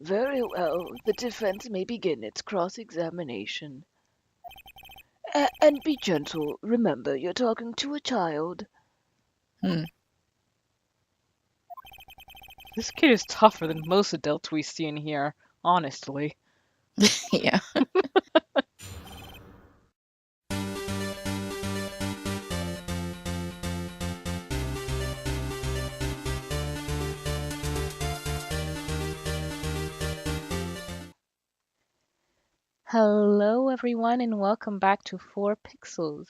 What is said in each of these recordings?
Very well. The defense may begin its cross-examination. And be gentle. Remember, you're talking to a child. Hmm. This kid is tougher than most adults we see in here, honestly. Yeah. Hello, everyone, and welcome back to 4pixels.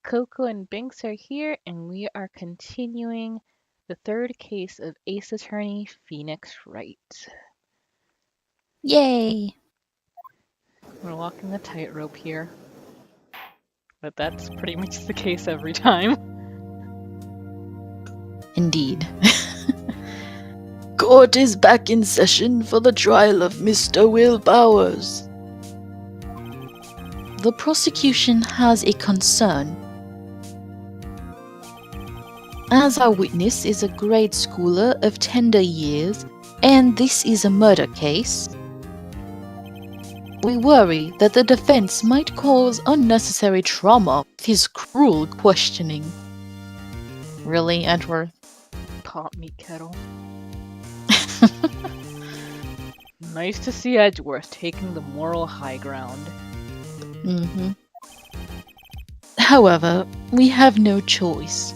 Coco and Binks are here, and we are continuing the third case of Ace Attorney Phoenix Wright. Yay. We're walking the tightrope here, but that's pretty much the case every time. Indeed. Court is back in session for the trial of Mr. Will Bowers. The prosecution has a concern. As our witness is a grade schooler of tender years, and this is a murder case, we worry that the defense might cause unnecessary trauma with his cruel questioning. Really, Edward? Pot meat kettle. Nice to see Edgeworth taking the moral high ground. Mm-hmm. However, we have no choice.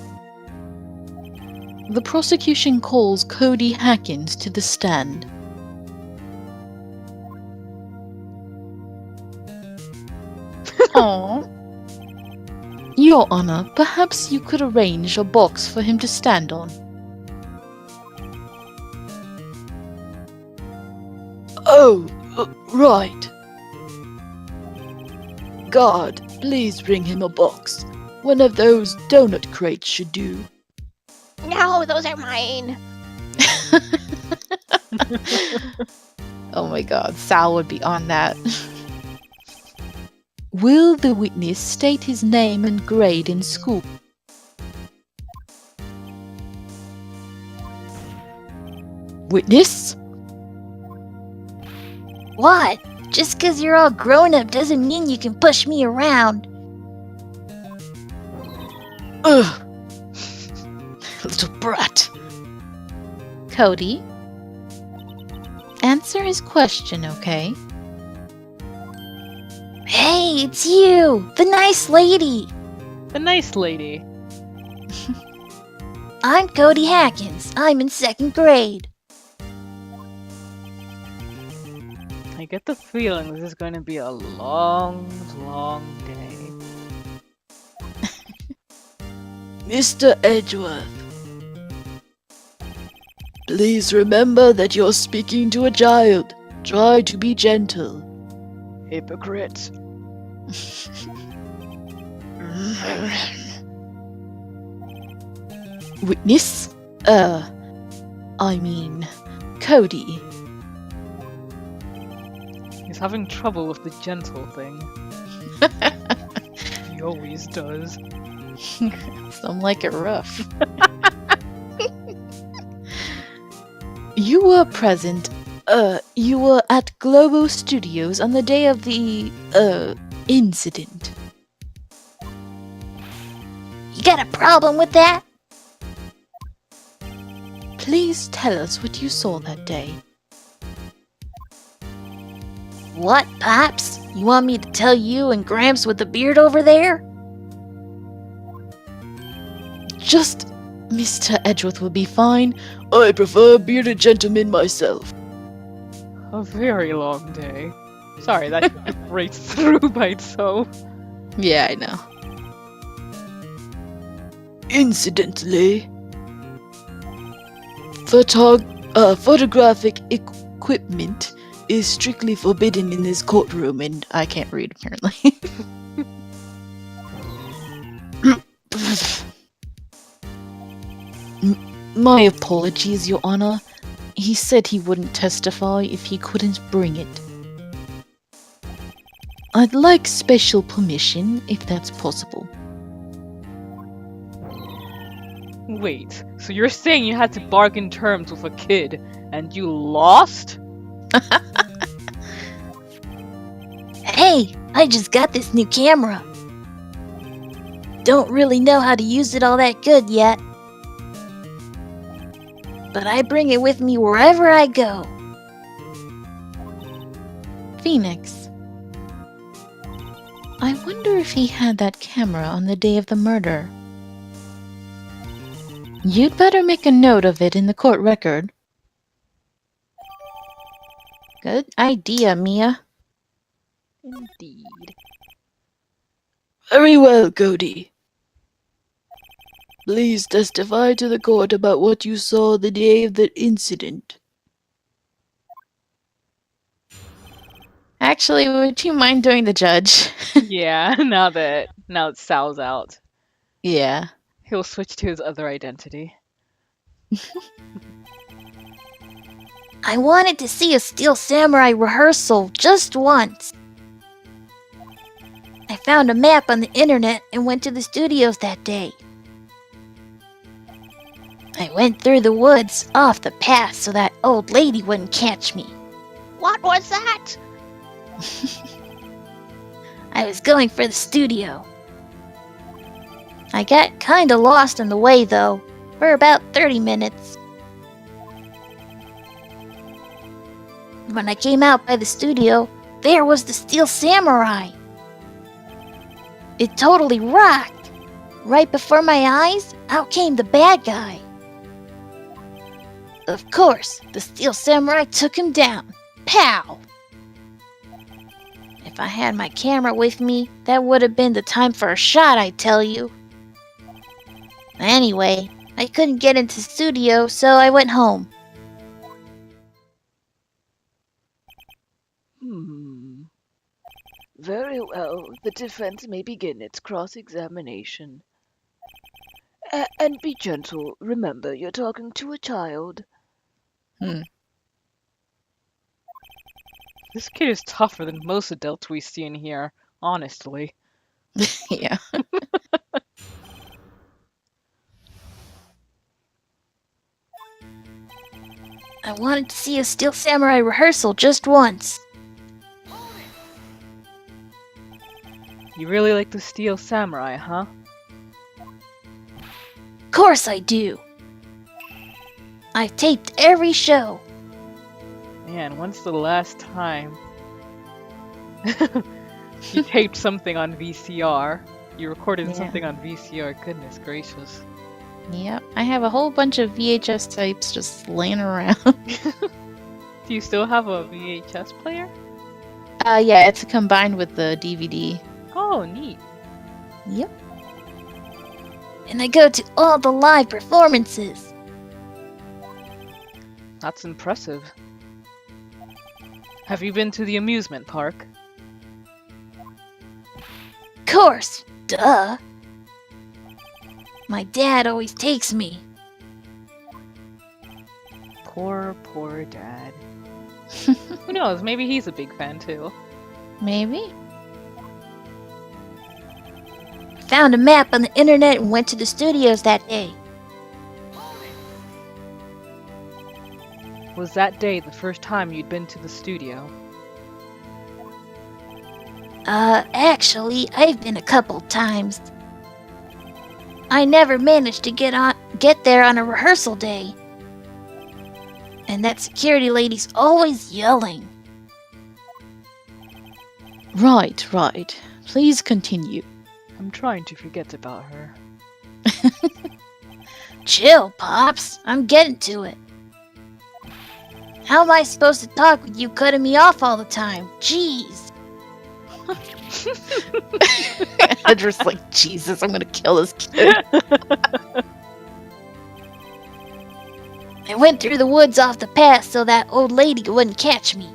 The prosecution calls Cody Hackins to the stand. Aww. Your Honor, perhaps you could arrange a box for him to stand on. Oh, right. Guard, please bring him a box. One of those donut crates should do. No, those are mine. Oh my god, Sal would be on that. Will the witness state his name and grade in school? Witness? What? Just because you're all grown up doesn't mean you can push me around. Ugh. Little brat. Cody? Answer his question, okay? Hey, it's you, the nice lady. The nice lady. I'm Cody Hackins. I'm in second grade. I get the feeling this is going to be a long, long day. Mr. Edgeworth. Please remember that you're speaking to a child. Try to be gentle. Hypocrite. Witness? Cody. He's having trouble with the gentle thing. He always does. Some like it rough. You were present. You were at Globo Studios on the day of the, incident. You got a problem with that? Please tell us what you saw that day. What, Pops? You want me to tell you and Gramps with the beard over there? Just Mr. Edgeworth will be fine. I prefer a bearded gentleman myself. A very long day. Sorry, that right through by itself. Yeah, I know. Incidentally, photographic equipment is strictly forbidden in this courtroom, and I can't read, apparently. My apologies, Your Honor. He said he wouldn't testify if he couldn't bring it. I'd like special permission, if that's possible. Wait, so you're saying you had to bargain terms with a kid, and you lost? Hey, I just got this new camera. Don't really know how to use it all that good yet. But I bring it with me wherever I go. Phoenix. I wonder if he had that camera on the day of the murder. You'd better make a note of it in the court record. Good idea, Mia. Indeed. Very well, Cody. Please testify to the court about what you saw the day of the incident. Actually, would you mind doing the judge? Yeah, now that Sal's out, Yeah. he'll switch to his other identity. I wanted to see a Steel Samurai rehearsal just once. I found a map on the internet and went to the studios that day. I went through the woods off the path so that old lady wouldn't catch me. What was that? I was going for the studio. I got kinda lost on the way though, for about 30 minutes. When I came out by the studio, there was the Steel Samurai. It totally rocked. Right before my eyes, out came the bad guy. Of course, the Steel Samurai took him down. Pow! If I had my camera with me, that would have been the time for a shot, I tell you. Anyway, I couldn't get into the studio, so I went home. Very well, the defense may begin its cross-examination. And be gentle. Remember, you're talking to a child. This kid is tougher than most adults we see in here, honestly. Yeah. I wanted to see a Steel Samurai rehearsal just once. You really like the Steel Samurai, huh? Of course I do. I've taped every show. Man, when's the last time you taped something on VCR? You recorded Yeah. something on VCR, goodness gracious. Yep. I have a whole bunch of VHS tapes just laying around. Do you still have a VHS player? Yeah, it's combined with the DVD. Oh, neat. Yep. And I go to all the live performances. That's impressive. Have you been to the amusement park? Of course, duh. My dad always takes me. Poor dad. Who knows, maybe he's a big fan too. Maybe. Found a map on the internet and went to the studios that day. Was that day the first time you'd been to the studio? Actually, I've been a couple times. I never managed to get there on a rehearsal day. And that security lady's always yelling. Right. Please continue. I'm trying to forget about her. Chill, Pops. I'm getting to it. How am I supposed to talk with you cutting me off all the time? Jeez. Edgar's like, Jesus, I'm gonna kill this kid. I went through the woods off the path so that old lady wouldn't catch me.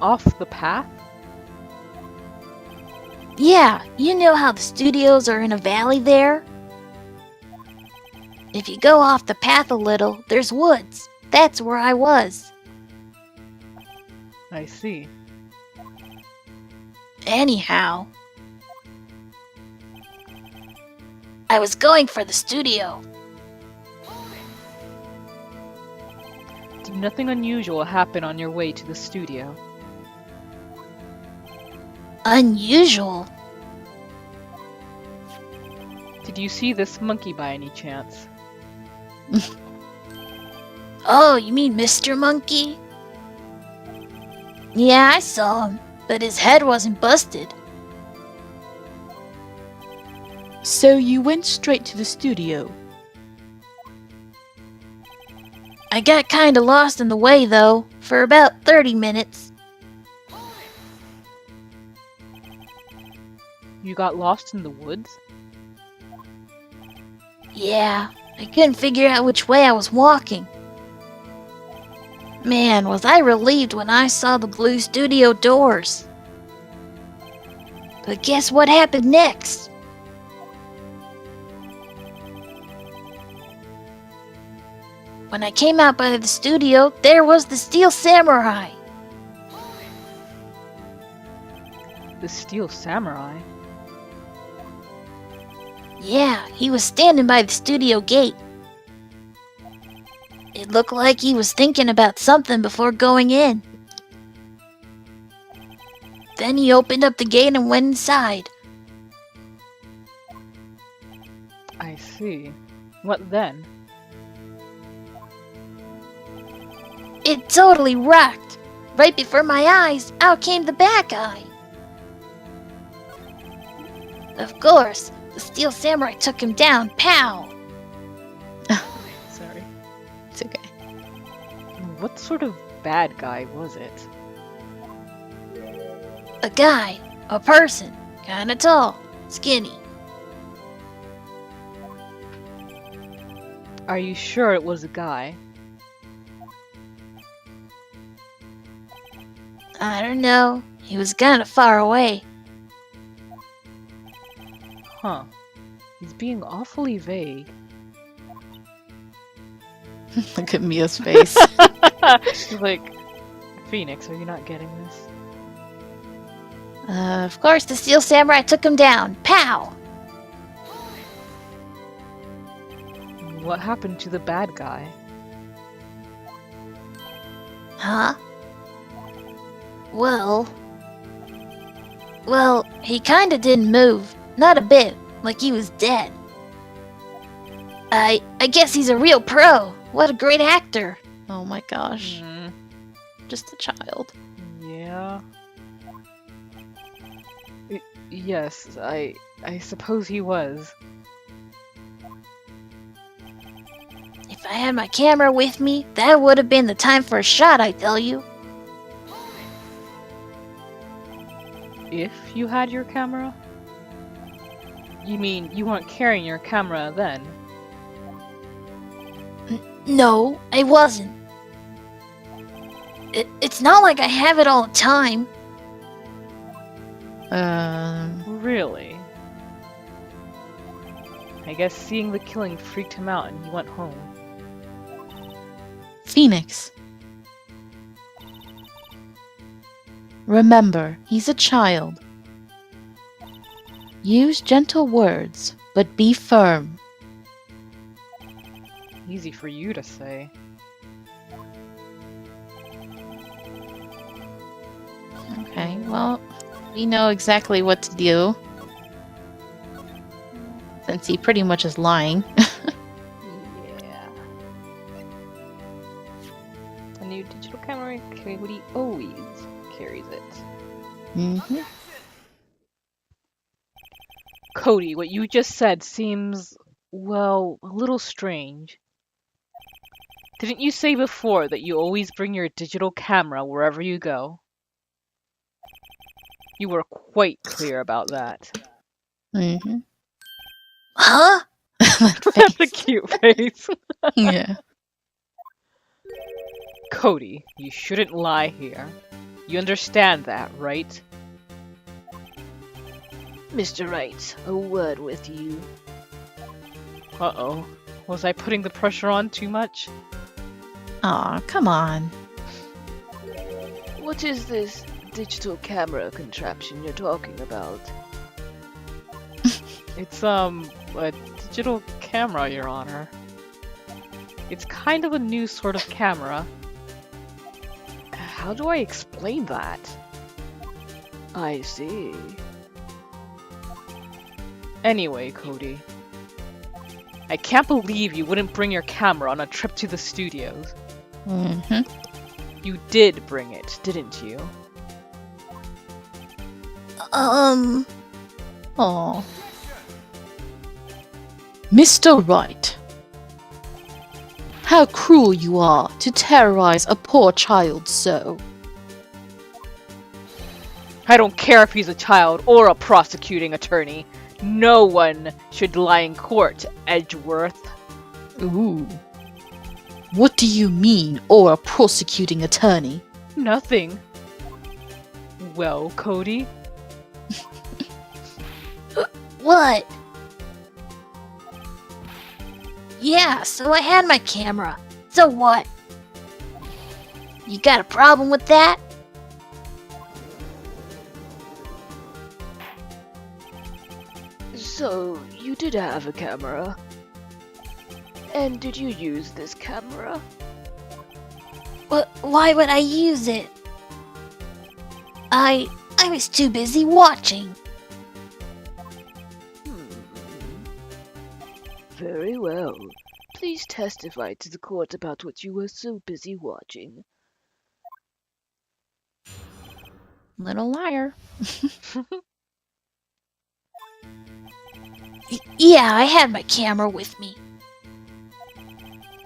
Off the path? Yeah, you know how the studios are in a valley there? If you go off the path a little, there's woods. That's where I was. I see. Anyhow, I was going for the studio. Did nothing unusual happen on your way to the studio? Unusual? Did you see this monkey by any chance? Oh, you mean Mr. Monkey? Yeah, I saw him, but his head wasn't busted. So you went straight to the studio. I got kinda lost in the way, though, for about 30 minutes. You got lost in the woods? Yeah, I couldn't figure out which way I was walking. Man, was I relieved when I saw the blue studio doors. But guess what happened next? When I came out by the studio, there was the Steel Samurai. The Steel Samurai? Yeah, he was standing by the studio gate. It looked like he was thinking about something before going in. Then he opened up the gate and went inside. I see. What then? It totally rocked. Right before my eyes, out came the bad guy. Of course, the Steel Samurai took him down. Pow! Sorry. It's okay. What sort of bad guy was it? A guy, a person, kinda tall, skinny. Are you sure it was a guy? I don't know. He was kinda far away. Huh. He's being awfully vague. Look at Mia's face. He's like, Phoenix, are you not getting this? Of course, the Steel Samurai took him down. Pow! What happened to the bad guy? Huh? Well, he kinda didn't move. Not a bit, like he was dead. I guess he's a real pro. What a great actor. Oh my gosh. Hmm. Just a child. Yeah. Yes, I suppose he was. If I had my camera with me, that would have been the time for a shot, I tell you. If you had your camera? You mean you weren't carrying your camera then? No, I wasn't. It's not like I have it all the time. Really? I guess seeing the killing freaked him out and he went home. Phoenix. Remember, he's a child. Use gentle words, but be firm. Easy for you to say. Okay, well, we know exactly what to do. Since he pretty much is lying. Yeah. A new digital camera, Cody always carries it. Mm-hmm. Cody, what you just said seems, well, a little strange. Didn't you say before that you always bring your digital camera wherever you go? You were quite clear about that. Mm-hmm. Huh? That's a cute face. Yeah. Cody, you shouldn't lie here. You understand that, right? Mr. Wright, a word with you. Uh-oh. Was I putting the pressure on too much? Aw, come on. What is this digital camera contraption you're talking about? It's, a digital camera, Your Honor. It's kind of a new sort of camera. How do I explain that? I see. Anyway, Cody. I can't believe you wouldn't bring your camera on a trip to the studios. Mm-hmm. You did bring it, didn't you? Oh. Mr. Wright. How cruel you are to terrorize a poor child so. I don't care if he's a child or a prosecuting attorney. No one should lie in court, Edgeworth. Ooh. What do you mean, or a prosecuting attorney? Nothing. Well, Cody? What? Yeah, so I had my camera. So what? You got a problem with that? So, you did have a camera. And did you use this camera? Why would I use it? I was too busy watching. Very well. Please testify to the court about what you were so busy watching. Little liar. Yeah, I had my camera with me.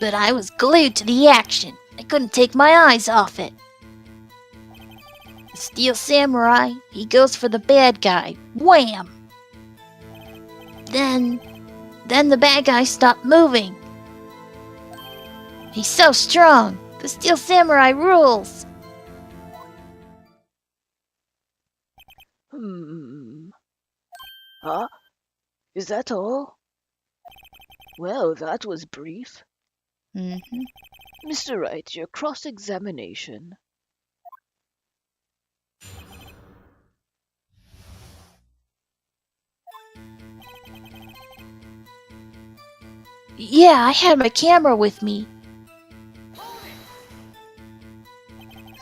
But I was glued to the action. I couldn't take my eyes off it. The Steel Samurai, he goes for the bad guy. Wham! Then the bad guy stopped moving. He's so strong. The Steel Samurai rules. Huh? Is that all? Well, that was brief. Mm-hmm. Mr. Wright, your cross-examination. Yeah, I had my camera with me.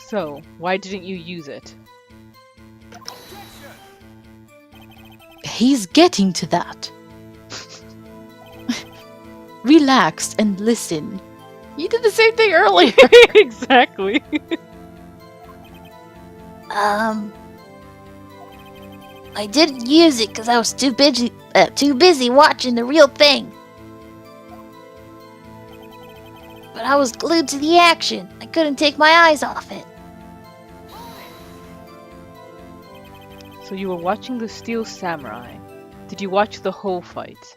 So, why didn't you use it? He's getting to that. Relax and listen. You did the same thing earlier. Exactly. I didn't use it because I was too busy watching the real thing. But I was glued to the action. I couldn't take my eyes off it. So you were watching the Steel Samurai. Did you watch the whole fight?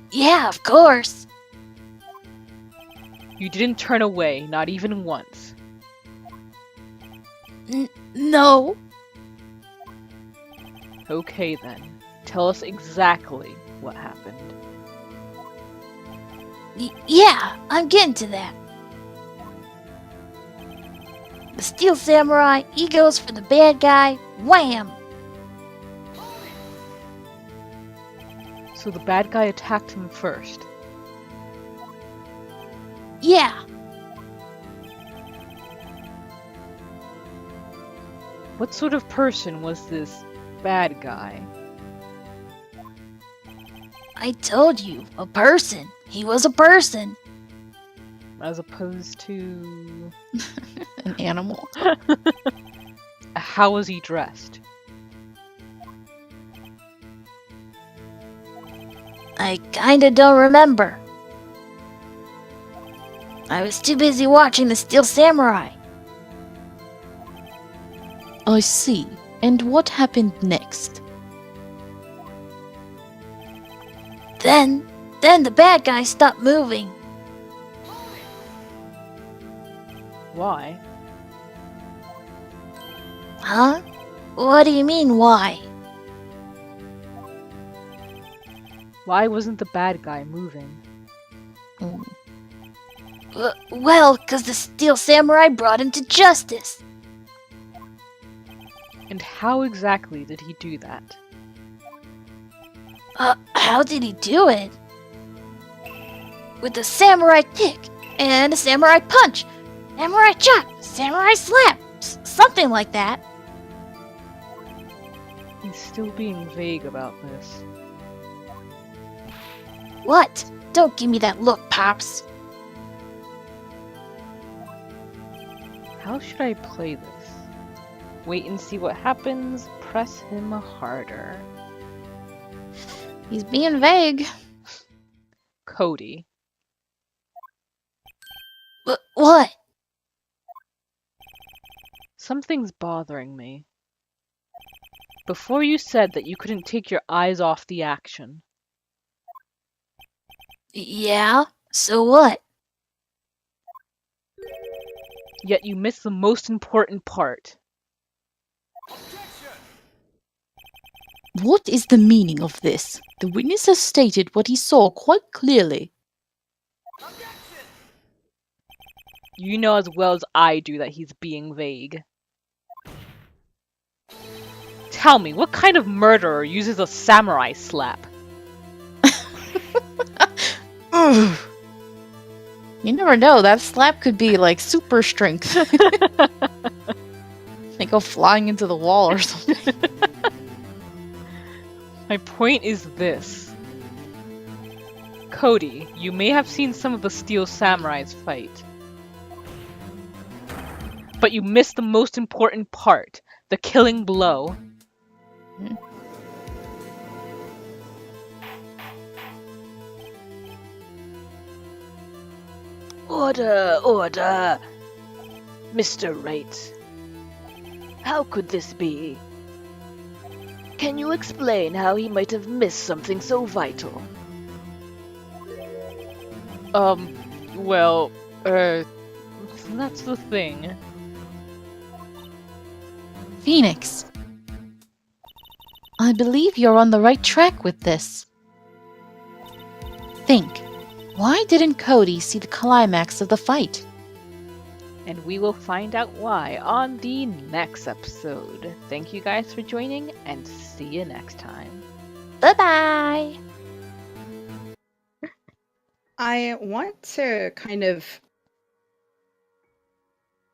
Yeah, of course. You didn't turn away, not even once. No. Okay then. Tell us exactly what happened. Yeah, I'm getting to that. The Steel Samurai, he goes for the bad guy. Wham! So the bad guy attacked him first. Yeah, What sort of person was this bad guy? I told you, a person. He was a person. As opposed to... An animal. How was he dressed? I kinda don't remember. I was too busy watching the Steel Samurai. I see. And what happened next? Then the bad guy stopped moving. Why? Huh? What do you mean, why? Why wasn't the bad guy moving? Mm. Well, 'cause the Steel Samurai brought him to justice. And how exactly did he do that? How did he do it? With a samurai kick and a samurai punch. Samurai chop, samurai slap, something like that. He's still being vague about this. What? Don't give me that look, Pops. How should I play this? Wait and see what happens. Press him harder. He's being vague. Cody. What? Something's bothering me. Before you said that you couldn't take your eyes off the action. Yeah? So what? Yet you missed the most important part. What is the meaning of this? The witness has stated what he saw quite clearly. You know as well as I do that he's being vague. Tell me, what kind of murderer uses a samurai slap? Ugh. You never know, that slap could be like super strength. They go flying into the wall or something. My point is this. Cody, you may have seen some of the Steel Samurais fight. But you missed the most important part, the killing blow. Order, order! Mr. Wright. How could this be? Can you explain how he might have missed something so vital? Well, that's the thing. Phoenix, I believe you're on the right track with this. Think, why didn't Cody see the climax of the fight? And we will find out why on the next episode. Thank you guys for joining, and see you next time. Bye-bye. I want to kind of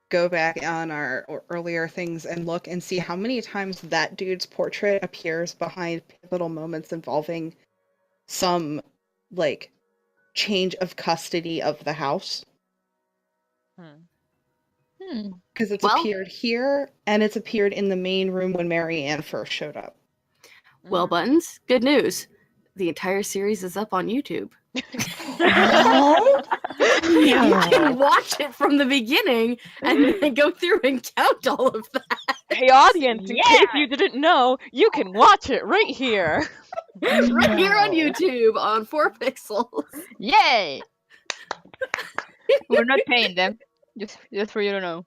go back on our earlier things and look and see how many times that dude's portrait appears behind pivotal moments involving some, like, change of custody of the house. Because it's appeared here, and it's appeared in the main room when Mary Ann first showed up. Well, Buttons, good news. The entire series is up on YouTube. You can watch it from the beginning and then go through and count all of that. Hey audience, in case you didn't know, you can watch it right here. Right here on YouTube on 4pixels. Yay! We're not paying them. Just for you to know.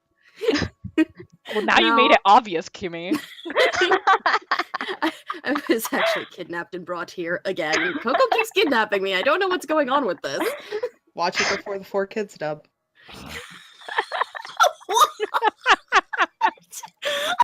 Well, now you made it obvious, Kimmy. I was actually kidnapped and brought here again. Coco keeps kidnapping me. I don't know what's going on with this. Watch it before the 4Kids dub.